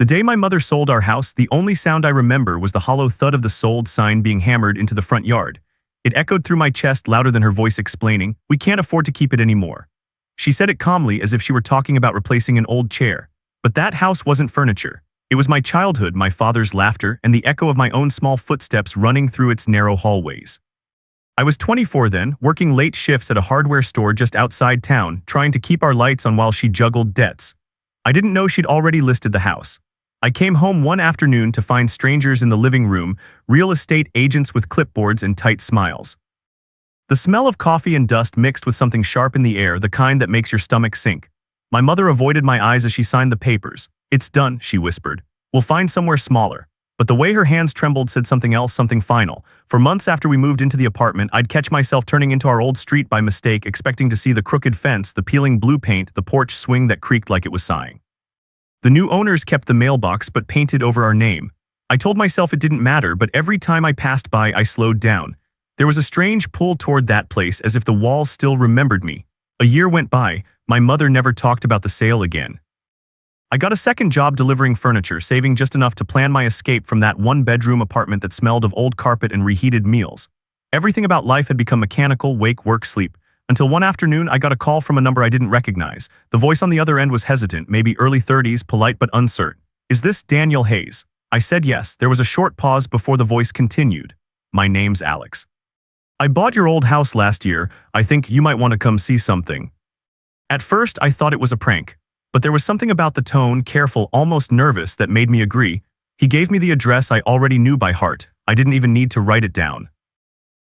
The day my mother sold our house, the only sound I remember was the hollow thud of the sold sign being hammered into the front yard. It echoed through my chest louder than her voice explaining, "We can't afford to keep it anymore." She said it calmly as if she were talking about replacing an old chair. But that house wasn't furniture. It was my childhood, my father's laughter, and the echo of my own small footsteps running through its narrow hallways. I was 24 then, working late shifts at a hardware store just outside town, trying to keep our lights on while she juggled debts. I didn't know she'd already listed the house. I came home one afternoon to find strangers in the living room, real estate agents with clipboards and tight smiles. The smell of coffee and dust mixed with something sharp in the air, the kind that makes your stomach sink. My mother avoided my eyes as she signed the papers. "It's done," she whispered. "We'll find somewhere smaller." But the way her hands trembled said something else, something final. For months after we moved into the apartment, I'd catch myself turning into our old street by mistake, expecting to see the crooked fence, the peeling blue paint, the porch swing that creaked like it was sighing. The new owners kept the mailbox but painted over our name. I told myself it didn't matter, but every time I passed by, I slowed down. There was a strange pull toward that place, as if the walls still remembered me. A year went by. My mother never talked about the sale again. I got a second job delivering furniture, saving just enough to plan my escape from that one-bedroom apartment that smelled of old carpet and reheated meals. Everything about life had become mechanical: wake, work, sleep. Until one afternoon, I got a call from a number I didn't recognize. The voice on the other end was hesitant, maybe early 30s, polite but uncertain. "Is this Daniel Hayes?" I said yes. There was a short pause before the voice continued. "My name's Alex. I bought your old house last year. I think you might want to come see something." At first, I thought it was a prank. But there was something about the tone, careful, almost nervous, that made me agree. He gave me the address I already knew by heart. I didn't even need to write it down.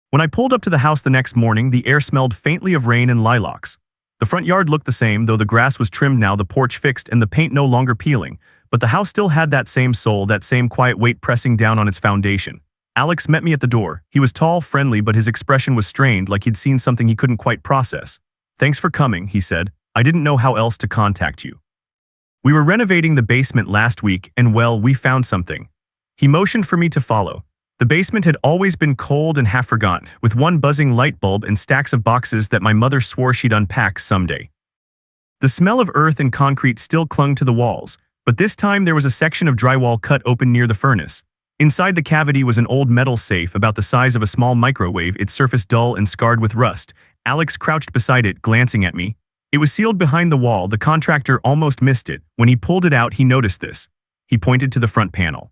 When I pulled up to the house the next morning, the air smelled faintly of rain and lilacs. The front yard looked the same, though the grass was trimmed now, the porch fixed, and the paint no longer peeling. But the house still had that same soul, that same quiet weight pressing down on its foundation. Alex met me at the door. He was tall, friendly, but his expression was strained, like he'd seen something he couldn't quite process. "Thanks for coming," he said. "I didn't know how else to contact you. We were renovating the basement last week, and well, we found something." He motioned for me to follow. The basement had always been cold and half forgotten, with one buzzing light bulb and stacks of boxes that my mother swore she'd unpack someday. The smell of earth and concrete still clung to the walls, but this time there was a section of drywall cut open near the furnace. Inside the cavity was an old metal safe about the size of a small microwave, its surface dull and scarred with rust. Alex crouched beside it, glancing at me. It was sealed behind the wall. The contractor almost missed it. When he pulled it out, he noticed this. He pointed to the front panel.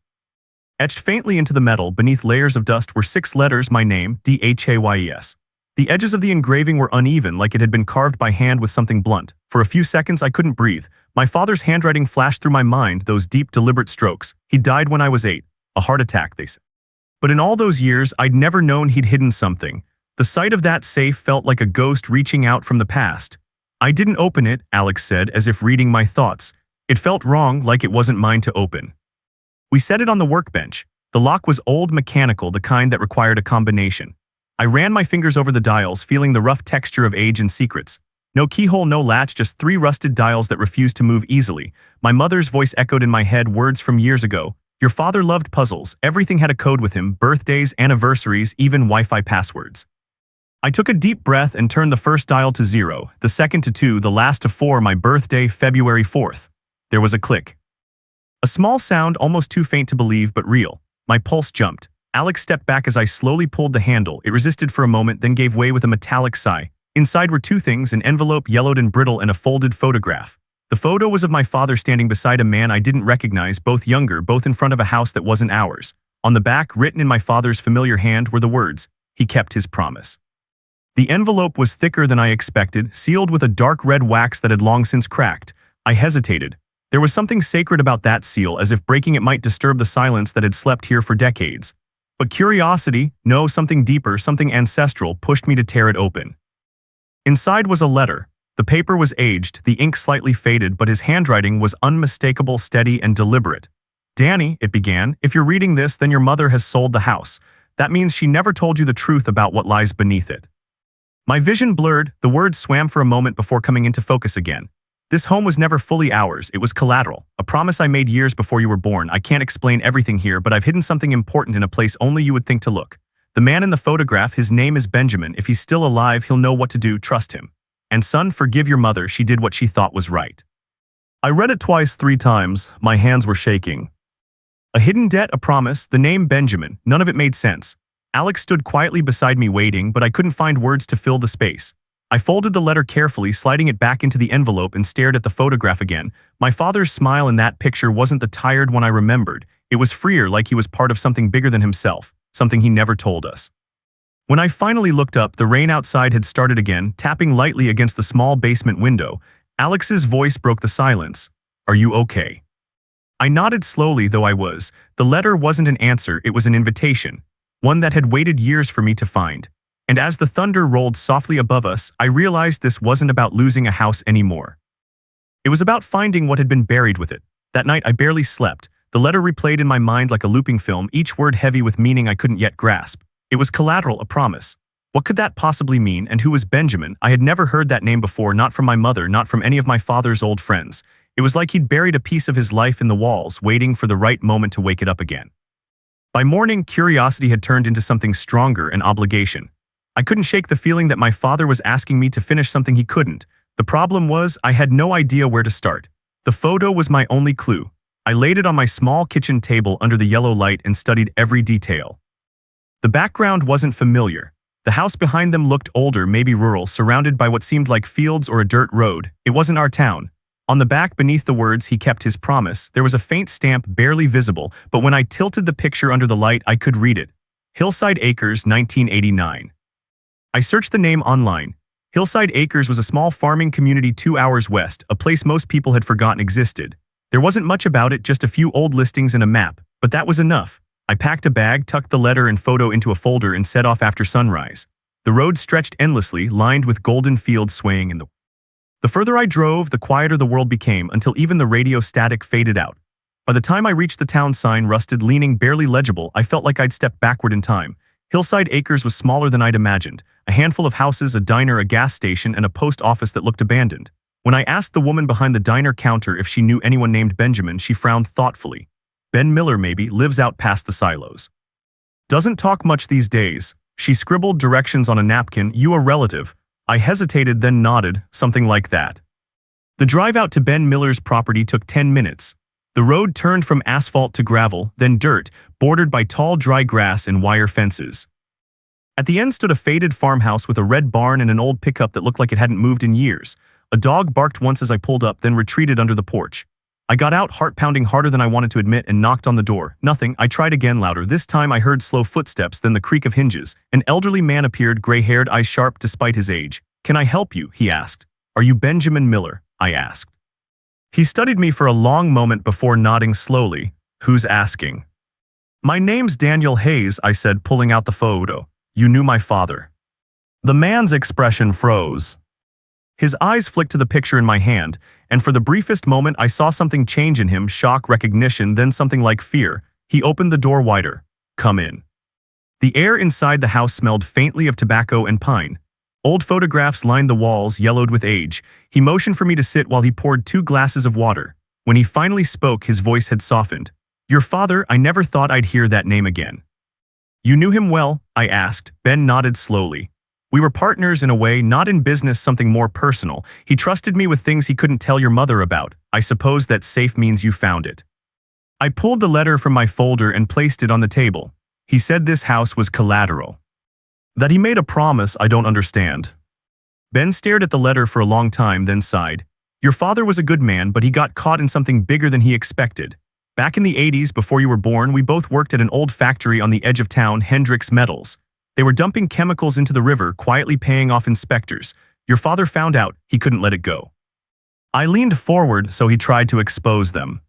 Etched faintly into the metal, beneath layers of dust, were 6 letters: my name, DHAYES. The edges of the engraving were uneven, like it had been carved by hand with something blunt. For a few seconds, I couldn't breathe. My father's handwriting flashed through my mind, those deep, deliberate strokes. He died when I was 8. A heart attack, they said. But in all those years, I'd never known he'd hidden something. The sight of that safe felt like a ghost reaching out from the past. "I didn't open it," Alex said, as if reading my thoughts. "It felt wrong, like it wasn't mine to open." We set it on the workbench. The lock was old, mechanical, the kind that required a combination. I ran my fingers over the dials, feeling the rough texture of age and secrets. No keyhole, no latch, just 3 rusted dials that refused to move easily. My mother's voice echoed in my head, words from years ago. "Your father loved puzzles. Everything had a code with him: birthdays, anniversaries, even Wi-Fi passwords." I took a deep breath and turned the first dial to 0, the second to 2, the last to 4, my birthday, February 4th. There was a click. A small sound, almost too faint to believe, but real. My pulse jumped. Alex stepped back as I slowly pulled the handle. It resisted for a moment, then gave way with a metallic sigh. Inside were 2 things: an envelope yellowed and brittle and a folded photograph. The photo was of my father standing beside a man I didn't recognize, both younger, both in front of a house that wasn't ours. On the back, written in my father's familiar hand, were the words, "He kept his promise." The envelope was thicker than I expected, sealed with a dark red wax that had long since cracked. I hesitated. There was something sacred about that seal, as if breaking it might disturb the silence that had slept here for decades. But curiosity, no, something deeper, something ancestral, pushed me to tear it open. Inside was a letter. The paper was aged, the ink slightly faded, but his handwriting was unmistakable, steady, and deliberate. "Danny," it began, "if you're reading this, then your mother has sold the house. That means she never told you the truth about what lies beneath it." My vision blurred. The words swam for a moment before coming into focus again. "This home was never fully ours. It was collateral. A promise I made years before you were born. I can't explain everything here, but I've hidden something important in a place only you would think to look. The man in the photograph, his name is Benjamin. If he's still alive, he'll know what to do. Trust him. And son, forgive your mother. She did what she thought was right." I read it twice, 3 times. My hands were shaking. A hidden debt, a promise, the name Benjamin. None of it made sense. Alex stood quietly beside me waiting, but I couldn't find words to fill the space. I folded the letter carefully, sliding it back into the envelope, and stared at the photograph again. My father's smile in that picture wasn't the tired one I remembered. It was freer, like he was part of something bigger than himself, something he never told us. When I finally looked up, the rain outside had started again, tapping lightly against the small basement window. Alex's voice broke the silence. "Are you okay?" I nodded slowly, though I was. The letter wasn't an answer, it was an invitation, one that had waited years for me to find. And as the thunder rolled softly above us, I realized this wasn't about losing a house anymore. It was about finding what had been buried with it. That night I barely slept. The letter replayed in my mind like a looping film, each word heavy with meaning I couldn't yet grasp. It was collateral, a promise. What could that possibly mean, and who was Benjamin? I had never heard that name before, not from my mother, not from any of my father's old friends. It was like he'd buried a piece of his life in the walls, waiting for the right moment to wake it up again. By morning, curiosity had turned into something stronger, an obligation. I couldn't shake the feeling that my father was asking me to finish something he couldn't. The problem was, I had no idea where to start. The photo was my only clue. I laid it on my small kitchen table under the yellow light and studied every detail. The background wasn't familiar. The house behind them looked older, maybe rural, surrounded by what seemed like fields or a dirt road. It wasn't our town. On the back, beneath the words, "He kept his promise," there was a faint stamp barely visible, but when I tilted the picture under the light, I could read it. Hillside Acres, 1989. I searched the name online. Hillside Acres was a small farming community 2 hours west, a place most people had forgotten existed. There wasn't much about it, just a few old listings and a map, but that was enough. I packed a bag, tucked the letter and photo into a folder, and set off after sunrise. The road stretched endlessly, lined with golden fields swaying in the wind. The further I drove, the quieter the world became, until even the radio static faded out. By the time I reached the town sign, rusted, leaning, barely legible, I felt like I'd stepped backward in time. Hillside Acres was smaller than I'd imagined. A handful of houses, a diner, a gas station, and a post office that looked abandoned. When I asked the woman behind the diner counter if she knew anyone named Benjamin, she frowned thoughtfully. "Ben Miller, maybe, lives out past the silos. Doesn't talk much these days." She scribbled directions on a napkin. "You a relative?" I hesitated, then nodded, something like that. The drive out to Ben Miller's property took 10 minutes. The road turned from asphalt to gravel, then dirt, bordered by tall, dry grass and wire fences. At the end stood a faded farmhouse with a red barn and an old pickup that looked like it hadn't moved in years. A dog barked once as I pulled up, then retreated under the porch. I got out, heart pounding harder than I wanted to admit, and knocked on the door. Nothing. I tried again, louder. This time I heard slow footsteps, then the creak of hinges. An elderly man appeared, gray-haired, eyes sharp despite his age. "Can I help you?" he asked. "Are you Benjamin Miller?" I asked. He studied me for a long moment before nodding slowly. "Who's asking?" "My name's Daniel Hayes," I said, pulling out the photo. "You knew my father." The man's expression froze. His eyes flicked to the picture in my hand, and for the briefest moment I saw something change in him, shock, recognition, then something like fear. He opened the door wider. "Come in." The air inside the house smelled faintly of tobacco and pine. Old photographs lined the walls, yellowed with age. He motioned for me to sit while he poured 2 glasses of water. When he finally spoke, his voice had softened. "Your father, I never thought I'd hear that name again." "You knew him well?" I asked. Ben nodded slowly. "We were partners in a way, not in business, something more personal. He trusted me with things he couldn't tell your mother about. I suppose that safe means you found it." I pulled the letter from my folder and placed it on the table. "He said this house was collateral. That he made a promise I don't understand." Ben stared at the letter for a long time, then sighed. "Your father was a good man, but he got caught in something bigger than he expected. Back in the 80s, before you were born, we both worked at an old factory on the edge of town, Hendrix Metals. They were dumping chemicals into the river, quietly paying off inspectors. Your father found out, he couldn't let it go. I leaned forward, so he tried to expose them."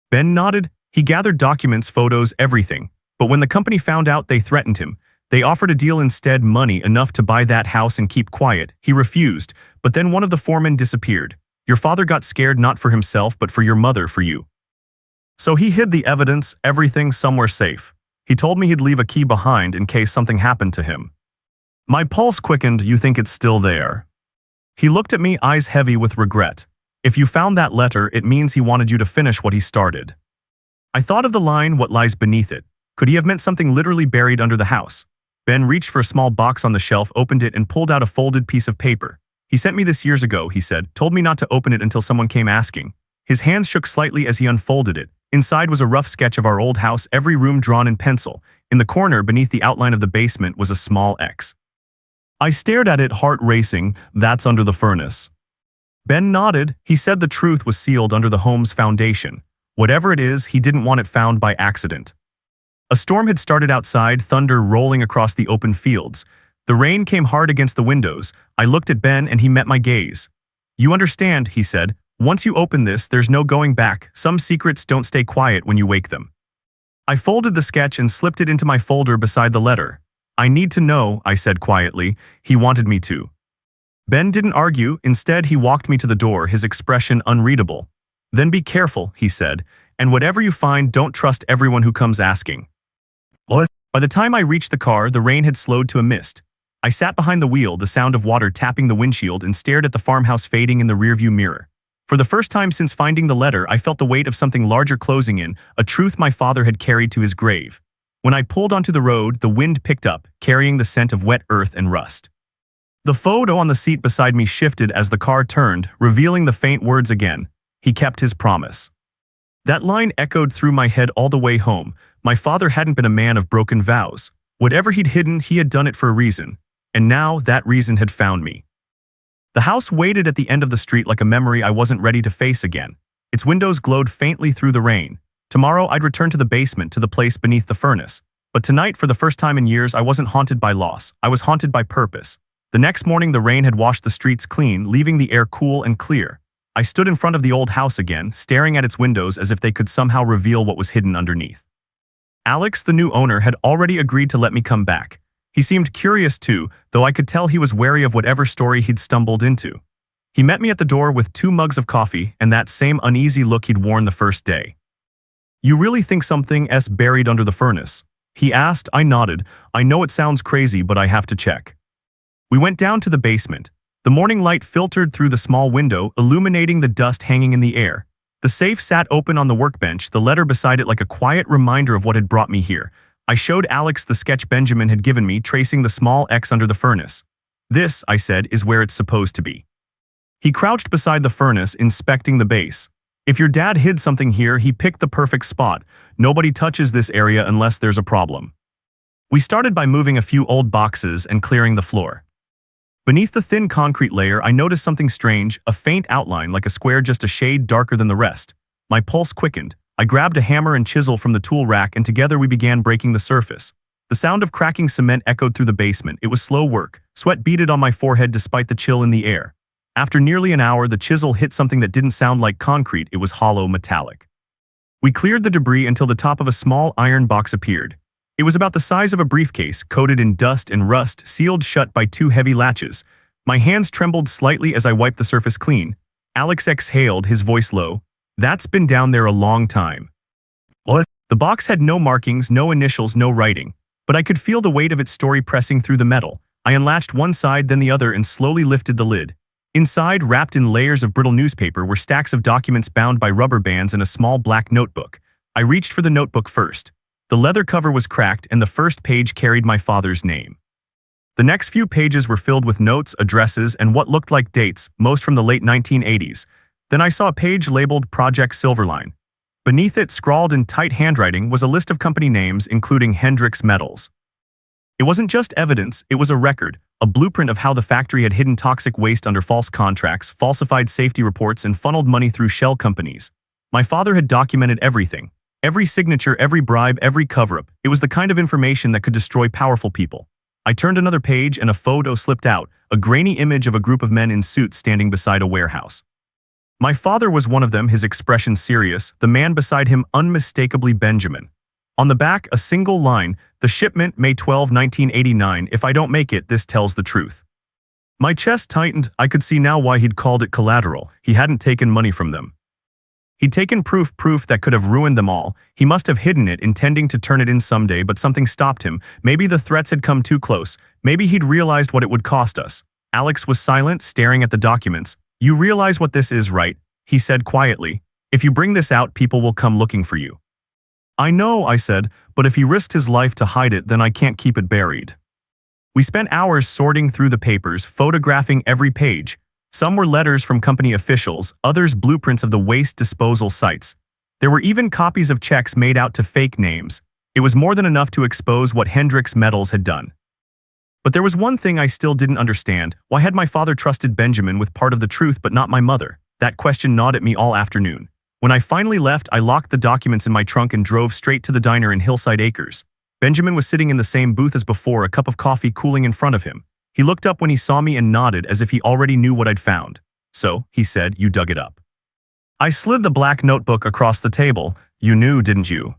Ben nodded. "He gathered documents, photos, everything. But when the company found out, they threatened him. They offered a deal instead, money enough to buy that house and keep quiet. He refused, but then one of the foremen disappeared. Your father got scared, not for himself, but for your mother, for you. So he hid the evidence, everything, somewhere safe. He told me he'd leave a key behind in case something happened to him." My pulse quickened. "You think it's still there?" He looked at me, eyes heavy with regret. "If you found that letter, it means he wanted you to finish what he started." I thought of the line, "What lies beneath it." Could he have meant something literally buried under the house? Ben reached for a small box on the shelf, opened it, and pulled out a folded piece of paper. "He sent me this years ago," he said. "Told me not to open it until someone came asking." His hands shook slightly as he unfolded it. Inside was a rough sketch of our old house, every room drawn in pencil. In the corner, beneath the outline of the basement, was a small X. I stared at it, heart racing. That's under the furnace. Ben nodded. He said the truth was sealed under the home's foundation. Whatever it is, he didn't want it found by accident. A storm had started outside, thunder rolling across the open fields. The rain came hard against the windows. I looked at Ben and he met my gaze. You understand, he said. Once you open this, there's no going back. Some secrets don't stay quiet when you wake them. I folded the sketch and slipped it into my folder beside the letter. I need to know, I said quietly. He wanted me to. Ben didn't argue. Instead, he walked me to the door, his expression unreadable. Then be careful, he said, and whatever you find, don't trust everyone who comes asking. What? By the time I reached the car, the rain had slowed to a mist. I sat behind the wheel, the sound of water tapping the windshield, and stared at the farmhouse fading in the rearview mirror. For the first time since finding the letter, I felt the weight of something larger closing in, a truth my father had carried to his grave. When I pulled onto the road, the wind picked up, carrying the scent of wet earth and rust. The photo on the seat beside me shifted as the car turned, revealing the faint words again. He kept his promise. That line echoed through my head all the way home. My father hadn't been a man of broken vows. Whatever he'd hidden, he had done it for a reason. And now that reason had found me. The house waited at the end of the street like a memory I wasn't ready to face again. Its windows glowed faintly through the rain. Tomorrow I'd return to the basement, to the place beneath the furnace. But tonight, for the first time in years, I wasn't haunted by loss. I was haunted by purpose. The next morning, the rain had washed the streets clean, leaving the air cool and clear. I stood in front of the old house again, staring at its windows as if they could somehow reveal what was hidden underneath. Alex, the new owner, had already agreed to let me come back. He seemed curious too, though I could tell he was wary of whatever story he'd stumbled into. He met me at the door with 2 mugs of coffee and that same uneasy look he'd worn the first day. You really think something's buried under the furnace? He asked. I nodded. I know it sounds crazy, but I have to check. We went down to the basement. The morning light filtered through the small window, illuminating the dust hanging in the air. The safe sat open on the workbench, the letter beside it like a quiet reminder of what had brought me here. I showed Alex the sketch Benjamin had given me, tracing the small X under the furnace. This, I said, is where it's supposed to be. He crouched beside the furnace, inspecting the base. If your dad hid something here, he picked the perfect spot. Nobody touches this area unless there's a problem. We started by moving a few old boxes and clearing the floor. Beneath the thin concrete layer, I noticed something strange, a faint outline like a square just a shade darker than the rest. My pulse quickened. I grabbed a hammer and chisel from the tool rack, and together we began breaking the surface. The sound of cracking cement echoed through the basement. It was slow work. Sweat beaded on my forehead despite the chill in the air. After nearly an hour, the chisel hit something that didn't sound like concrete. It was hollow metallic. We cleared the debris until the top of a small iron box appeared. It was about the size of a briefcase, coated in dust and rust, sealed shut by 2 heavy latches. My hands trembled slightly as I wiped the surface clean. Alex exhaled, his voice low. That's been down there a long time. What? The box had no markings, no initials, no writing. But I could feel the weight of its story pressing through the metal. I unlatched one side, then the other, and slowly lifted the lid. Inside, wrapped in layers of brittle newspaper, were stacks of documents bound by rubber bands and a small black notebook. I reached for the notebook first. The leather cover was cracked, and the first page carried my father's name. The next few pages were filled with notes, addresses, and what looked like dates, most from the late 1980s. Then I saw a page labeled Project Silverline. Beneath it, scrawled in tight handwriting, was a list of company names, including Hendrix Metals. It wasn't just evidence, it was a record, a blueprint of how the factory had hidden toxic waste under false contracts, falsified safety reports, and funneled money through shell companies. My father had documented everything. Every signature, every bribe, every cover-up. It was the kind of information that could destroy powerful people. I turned another page and a photo slipped out, a grainy image of a group of men in suits standing beside a warehouse. My father was one of them, his expression serious, the man beside him unmistakably Benjamin. On the back, a single line, the shipment, May 12, 1989, if I don't make it, this tells the truth. My chest tightened. I could see now why he'd called it collateral. He hadn't taken money from them. He'd taken proof that could have ruined them all. He must have hidden it, intending to turn it in someday, but something stopped him. Maybe the threats had come too close. Maybe he'd realized what it would cost us. Alex was silent, staring at the documents. You realize what this is, right? He said quietly. If you bring this out, people will come looking for you. I know, I said, but if he risked his life to hide it, then I can't keep it buried. We spent hours sorting through the papers, photographing every page. Some were letters from company officials, others blueprints of the waste disposal sites. There were even copies of checks made out to fake names. It was more than enough to expose what Hendrix Metals had done. But there was one thing I still didn't understand. Why had my father trusted Benjamin with part of the truth but not my mother? That question gnawed at me all afternoon. When I finally left, I locked the documents in my trunk and drove straight to the diner in Hillside Acres. Benjamin was sitting in the same booth as before, a cup of coffee cooling in front of him. He looked up when he saw me and nodded as if he already knew what I'd found. "So," he said, "you dug it up." I slid the black notebook across the table. "You knew, didn't you?"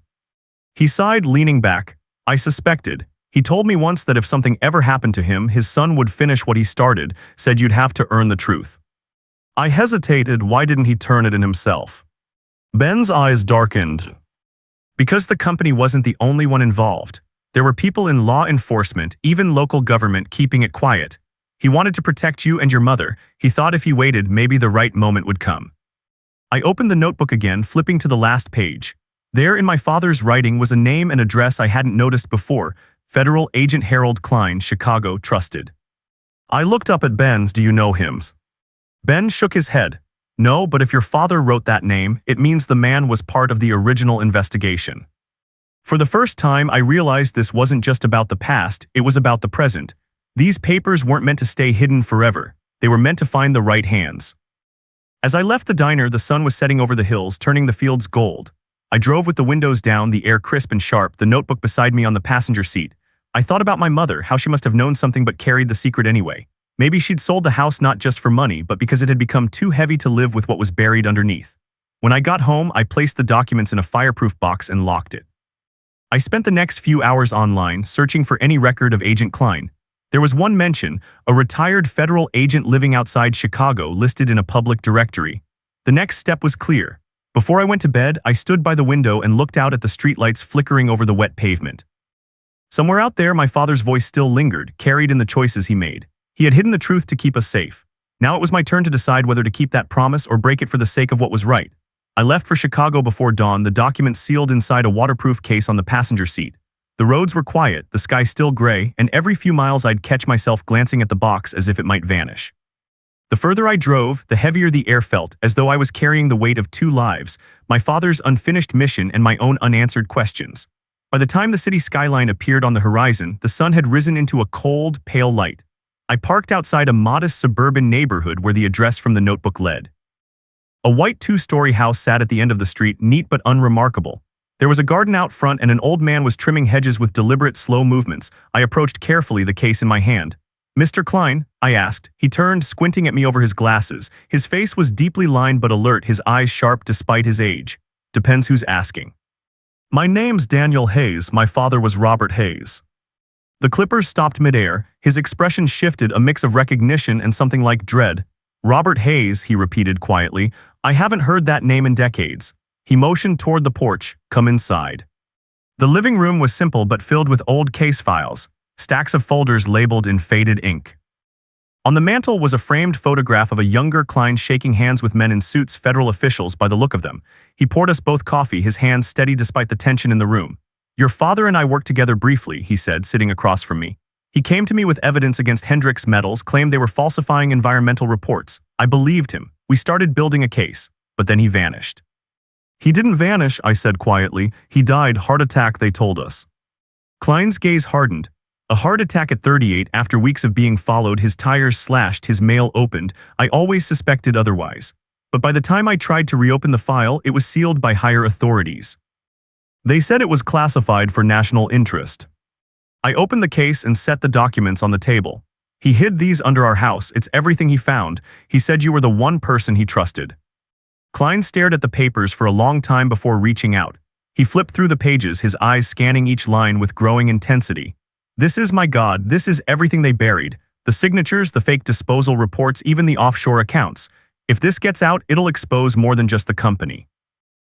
He sighed, leaning back. "I suspected. He told me once that if something ever happened to him, his son would finish what he started, said you'd have to earn the truth." I hesitated. Why didn't he turn it in himself? Ben's eyes darkened. Because the company wasn't the only one involved. There were people in law enforcement, even local government, keeping it quiet. He wanted to protect you and your mother. He thought if he waited, maybe the right moment would come. I opened the notebook again, flipping to the last page. There in my father's writing was a name and address I hadn't noticed before. Federal Agent Harold Klein, Chicago, Trusted. I looked up at Ben's. "Do you know him?" Ben shook his head. "No, but if your father wrote that name, it means the man was part of the original investigation." For the first time, I realized this wasn't just about the past, it was about the present. These papers weren't meant to stay hidden forever. They were meant to find the right hands. As I left the diner, the sun was setting over the hills, turning the fields gold. I drove with the windows down, the air crisp and sharp, the notebook beside me on the passenger seat. I thought about my mother, how she must have known something but carried the secret anyway. Maybe she'd sold the house not just for money, but because it had become too heavy to live with what was buried underneath. When I got home, I placed the documents in a fireproof box and locked it. I spent the next few hours online, searching for any record of Agent Klein. There was one mention, a retired federal agent living outside Chicago listed in a public directory. The next step was clear. Before I went to bed, I stood by the window and looked out at the streetlights flickering over the wet pavement. Somewhere out there, my father's voice still lingered, carried in the choices he made. He had hidden the truth to keep us safe. Now it was my turn to decide whether to keep that promise or break it for the sake of what was right. I left for Chicago before dawn, the documents sealed inside a waterproof case on the passenger seat. The roads were quiet, the sky still gray, and every few miles I'd catch myself glancing at the box as if it might vanish. The further I drove, the heavier the air felt, as though I was carrying the weight of two lives, my father's unfinished mission and my own unanswered questions. By the time the city skyline appeared on the horizon, the sun had risen into a cold, pale light. I parked outside a modest suburban neighborhood where the address from the notebook led. A white two-story house sat at the end of the street, neat but unremarkable. There was a garden out front and an old man was trimming hedges with deliberate, slow movements. I approached carefully, the case in my hand. "Mr. Klein?" I asked. He turned, squinting at me over his glasses. His face was deeply lined but alert, his eyes sharp despite his age. "Depends who's asking." "My name's Daniel Hayes. My father was Robert Hayes." The clipper stopped midair. His expression shifted, a mix of recognition and something like dread. "Robert Hayes," he repeated quietly. "I haven't heard that name in decades." He motioned toward the porch. "Come inside." The living room was simple but filled with old case files, stacks of folders labeled in faded ink. On the mantel was a framed photograph of a younger Klein shaking hands with men in suits, federal officials by the look of them. He poured us both coffee, his hands steady despite the tension in the room. "Your father and I worked together briefly," he said, sitting across from me. "He came to me with evidence against Hendrix Metals, claimed they were falsifying environmental reports. I believed him. We started building a case, but then he vanished." "He didn't vanish," I said quietly. "He died, heart attack, they told us." Klein's gaze hardened. A heart attack at 38 after weeks of being followed, his tires slashed, his mail opened. I always suspected otherwise. But by the time I tried to reopen the file, it was sealed by higher authorities. They said it was classified for national interest. I opened the case and set the documents on the table. "He hid these under our house. It's everything he found. He said you were the one person he trusted." Klein stared at the papers for a long time before reaching out. He flipped through the pages, his eyes scanning each line with growing intensity. "This is, my God, this is everything they buried. The signatures, the fake disposal reports, even the offshore accounts. If this gets out, it'll expose more than just the company."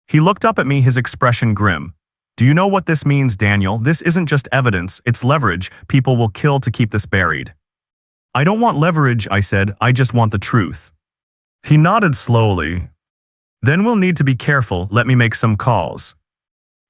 He looked up at me, his expression grim. "Do you know what this means, Daniel? This isn't just evidence, it's leverage. People will kill to keep this buried." "I don't want leverage," I said. "I just want the truth." He nodded slowly. "Then we'll need to be careful. Let me make some calls."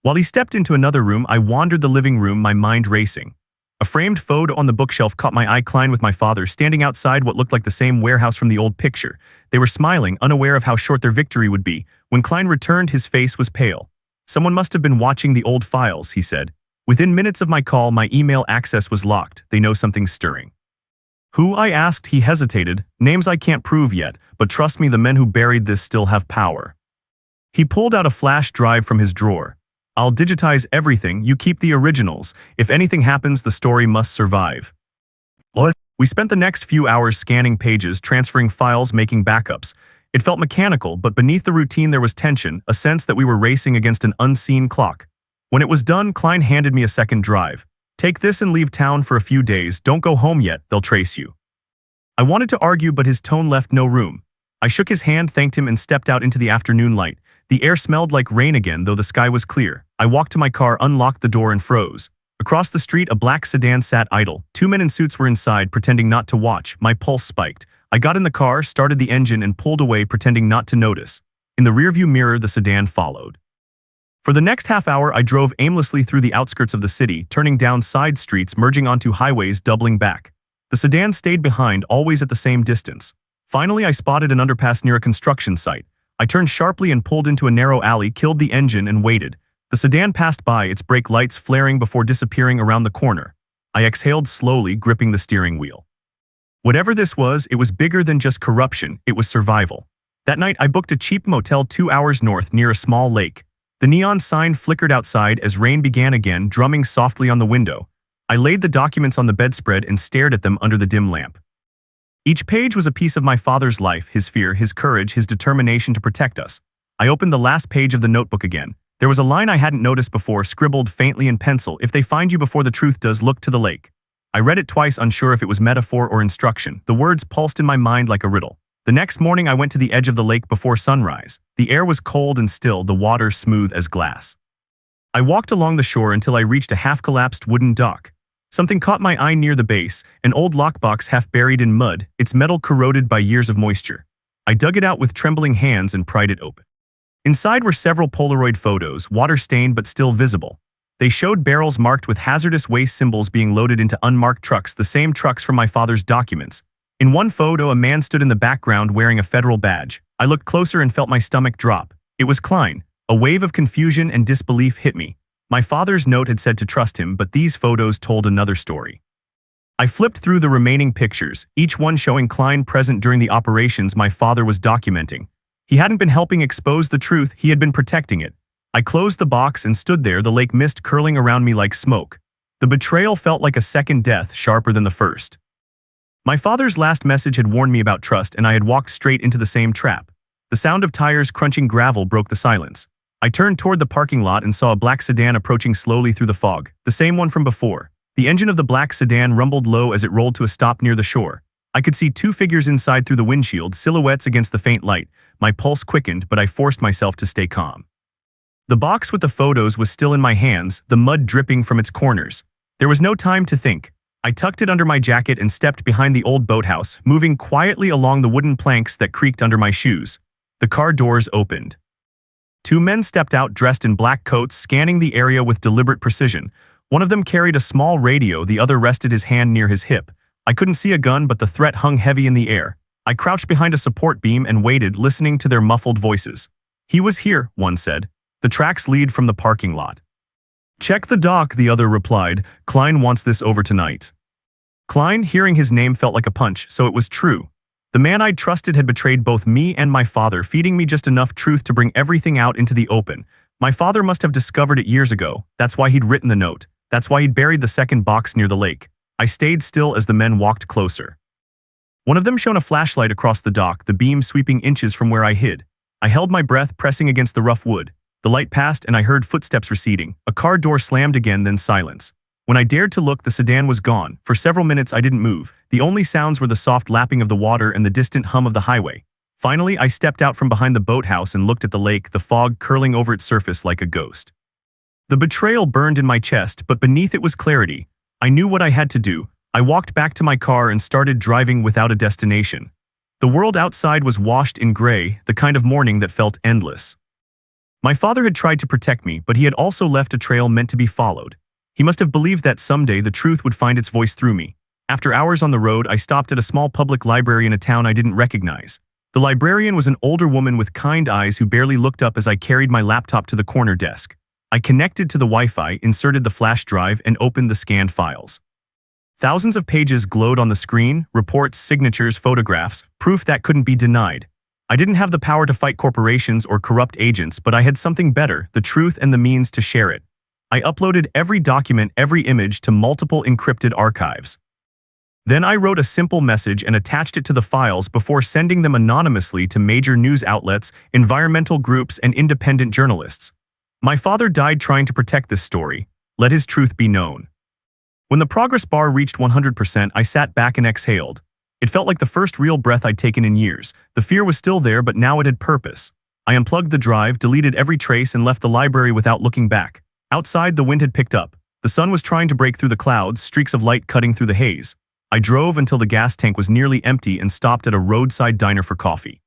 While he stepped into another room, I wandered the living room, my mind racing. A framed photo on the bookshelf caught my eye. Klein with my father standing outside what looked like the same warehouse from the old picture. They were smiling, unaware of how short their victory would be. When Klein returned, his face was pale. "Someone must have been watching the old files," he said. Within minutes of my call, my email access was locked. "They know something's stirring." "Who?" I asked. He hesitated. "Names I can't prove yet, but trust me, the men who buried this still have power." He pulled out a flash drive from his drawer. "I'll digitize everything, you keep the originals. If anything happens, the story must survive." What? We spent the next few hours scanning pages, transferring files, making backups. It felt mechanical, but beneath the routine there was tension, a sense that we were racing against an unseen clock. When it was done, Klein handed me a second drive. "Take this and leave town for a few days. Don't go home yet, they'll trace you." I wanted to argue, but his tone left no room. I shook his hand, thanked him, and stepped out into the afternoon light. The air smelled like rain again, though the sky was clear. I walked to my car, unlocked the door, and froze. Across the street, a black sedan sat idle. Two men in suits were inside, pretending not to watch. My pulse spiked. I got in the car, started the engine, and pulled away, pretending not to notice. In the rearview mirror, the sedan followed. For the next half hour, I drove aimlessly through the outskirts of the city, turning down side streets, merging onto highways, doubling back. The sedan stayed behind, always at the same distance. Finally, I spotted an underpass near a construction site. I turned sharply and pulled into a narrow alley, killed the engine, and waited. The sedan passed by, its brake lights flaring before disappearing around the corner. I exhaled slowly, gripping the steering wheel. Whatever this was, it was bigger than just corruption, it was survival. That night, I booked a cheap motel 2 hours north near a small lake. The neon sign flickered outside as rain began again, drumming softly on the window. I laid the documents on the bedspread and stared at them under the dim lamp. Each page was a piece of my father's life, his fear, his courage, his determination to protect us. I opened the last page of the notebook again. There was a line I hadn't noticed before, scribbled faintly in pencil: "If they find you before the truth does, look to the lake." I read it twice, unsure if it was metaphor or instruction. The words pulsed in my mind like a riddle. The next morning, I went to the edge of the lake before sunrise. The air was cold and still, the water smooth as glass. I walked along the shore until I reached a half-collapsed wooden dock. Something caught my eye near the base, an old lockbox half buried in mud, its metal corroded by years of moisture. I dug it out with trembling hands and pried it open. Inside were several Polaroid photos, water-stained but still visible. They showed barrels marked with hazardous waste symbols being loaded into unmarked trucks, the same trucks from my father's documents. In one photo, a man stood in the background wearing a federal badge. I looked closer and felt my stomach drop. It was Klein. A wave of confusion and disbelief hit me. My father's note had said to trust him, but these photos told another story. I flipped through the remaining pictures, each one showing Klein present during the operations my father was documenting. He hadn't been helping expose the truth, he had been protecting it. I closed the box and stood there, the lake mist curling around me like smoke. The betrayal felt like a second death, sharper than the first. My father's last message had warned me about trust, and I had walked straight into the same trap. The sound of tires crunching gravel broke the silence. I turned toward the parking lot and saw a black sedan approaching slowly through the fog, the same one from before. The engine of the black sedan rumbled low as it rolled to a stop near the shore. I could see two figures inside through the windshield, silhouettes against the faint light. My pulse quickened, but I forced myself to stay calm. The box with the photos was still in my hands, the mud dripping from its corners. There was no time to think. I tucked it under my jacket and stepped behind the old boathouse, moving quietly along the wooden planks that creaked under my shoes. The car doors opened. Two men stepped out dressed in black coats, scanning the area with deliberate precision. One of them carried a small radio, the other rested his hand near his hip. I couldn't see a gun, but the threat hung heavy in the air. I crouched behind a support beam and waited, listening to their muffled voices. "He was here," one said. "The tracks lead from the parking lot." "Check the dock," the other replied. "Klein wants this over tonight." Klein, hearing his name, felt like a punch, so it was true. The man I'd trusted had betrayed both me and my father, feeding me just enough truth to bring everything out into the open. My father must have discovered it years ago. That's why he'd written the note. That's why he'd buried the second box near the lake. I stayed still as the men walked closer. One of them shone a flashlight across the dock, the beam sweeping inches from where I hid. I held my breath, pressing against the rough wood. The light passed and I heard footsteps receding. A car door slammed again, then silence. When I dared to look, the sedan was gone. For several minutes I didn't move. The only sounds were the soft lapping of the water and the distant hum of the highway. Finally, I stepped out from behind the boathouse and looked at the lake, the fog curling over its surface like a ghost. The betrayal burned in my chest, but beneath it was clarity. I knew what I had to do. I walked back to my car and started driving without a destination. The world outside was washed in gray, the kind of morning that felt endless. My father had tried to protect me, but he had also left a trail meant to be followed. He must have believed that someday the truth would find its voice through me. After hours on the road, I stopped at a small public library in a town I didn't recognize. The librarian was an older woman with kind eyes who barely looked up as I carried my laptop to the corner desk. I connected to the Wi-Fi, inserted the flash drive, and opened the scanned files. Thousands of pages glowed on the screen, reports, signatures, photographs, proof that couldn't be denied. I didn't have the power to fight corporations or corrupt agents, but I had something better, the truth and the means to share it. I uploaded every document, every image to multiple encrypted archives. Then I wrote a simple message and attached it to the files before sending them anonymously to major news outlets, environmental groups, and independent journalists. My father died trying to protect this story. Let his truth be known. When the progress bar reached 100%, I sat back and exhaled. It felt like the first real breath I'd taken in years. The fear was still there, but now it had purpose. I unplugged the drive, deleted every trace, and left the library without looking back. Outside, the wind had picked up. The sun was trying to break through the clouds, streaks of light cutting through the haze. I drove until the gas tank was nearly empty and stopped at a roadside diner for coffee.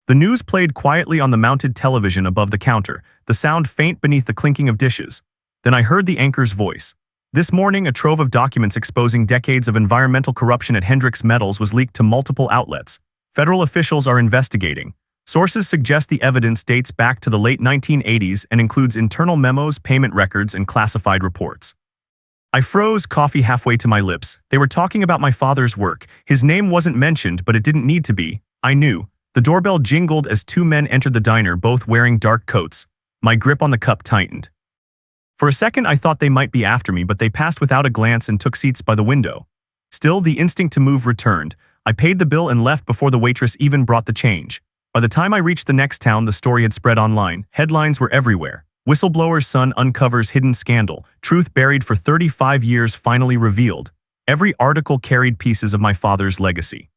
The news played quietly on the mounted television above the counter, the sound faint beneath the clinking of dishes. Then I heard the anchor's voice. This morning, a trove of documents exposing decades of environmental corruption at Hendrix Metals was leaked to multiple outlets. Federal officials are investigating. Sources suggest the evidence dates back to the late 1980s and includes internal memos, payment records, and classified reports. I froze, coffee halfway to my lips. They were talking about my father's work. His name wasn't mentioned, but it didn't need to be. I knew. The doorbell jingled as two men entered the diner, both wearing dark coats. My grip on the cup tightened. For a second, I thought they might be after me, but they passed without a glance and took seats by the window. Still, the instinct to move returned. I paid the bill and left before the waitress even brought the change. By the time I reached the next town, the story had spread online. Headlines were everywhere. Whistleblower's son uncovers hidden scandal. Truth buried for 35 years finally revealed. Every article carried pieces of my father's legacy.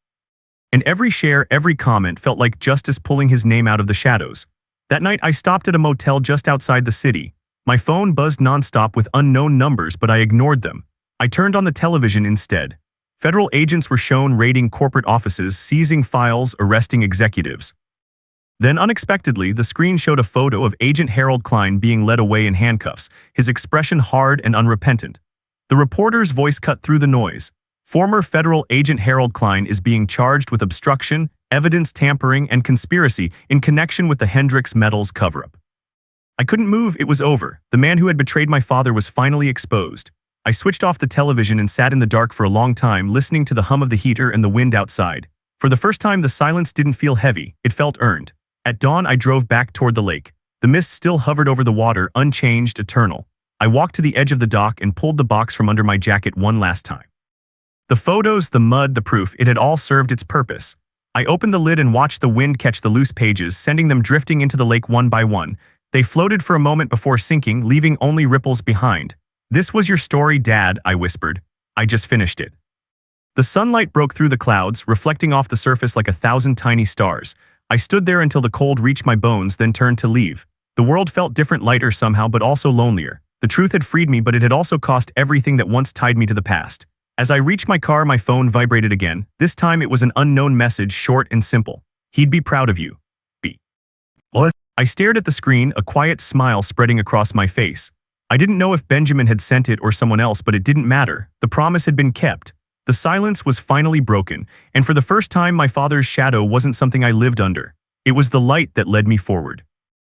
And every share, every comment felt like justice pulling his name out of the shadows. That night, I stopped at a motel just outside the city. My phone buzzed nonstop with unknown numbers, but I ignored them. I turned on the television instead. Federal agents were shown raiding corporate offices, seizing files, arresting executives. Then, unexpectedly, the screen showed a photo of Agent Harold Klein being led away in handcuffs, his expression hard and unrepentant. The reporter's voice cut through the noise. Former federal agent Harold Klein is being charged with obstruction, evidence tampering, and conspiracy in connection with the Hendrix Metals cover-up. I couldn't move, it was over. The man who had betrayed my father was finally exposed. I switched off the television and sat in the dark for a long time, listening to the hum of the heater and the wind outside. For the first time, the silence didn't feel heavy, it felt earned. At dawn, I drove back toward the lake. The mist still hovered over the water, unchanged, eternal. I walked to the edge of the dock and pulled the box from under my jacket one last time. The photos, the mud, the proof, it had all served its purpose. I opened the lid and watched the wind catch the loose pages, sending them drifting into the lake one by one. They floated for a moment before sinking, leaving only ripples behind. "This was your story, Dad," I whispered. "I just finished it." The sunlight broke through the clouds, reflecting off the surface like 1,000 tiny stars. I stood there until the cold reached my bones, then turned to leave. The world felt different, lighter somehow, but also lonelier. The truth had freed me, but it had also cost everything that once tied me to the past. As I reached my car, my phone vibrated again. This time it was an unknown message, short and simple. "He'd be proud of you. B." What? I stared at the screen, a quiet smile spreading across my face. I didn't know if Benjamin had sent it or someone else, but it didn't matter. The promise had been kept. The silence was finally broken, and for the first time my father's shadow wasn't something I lived under. It was the light that led me forward.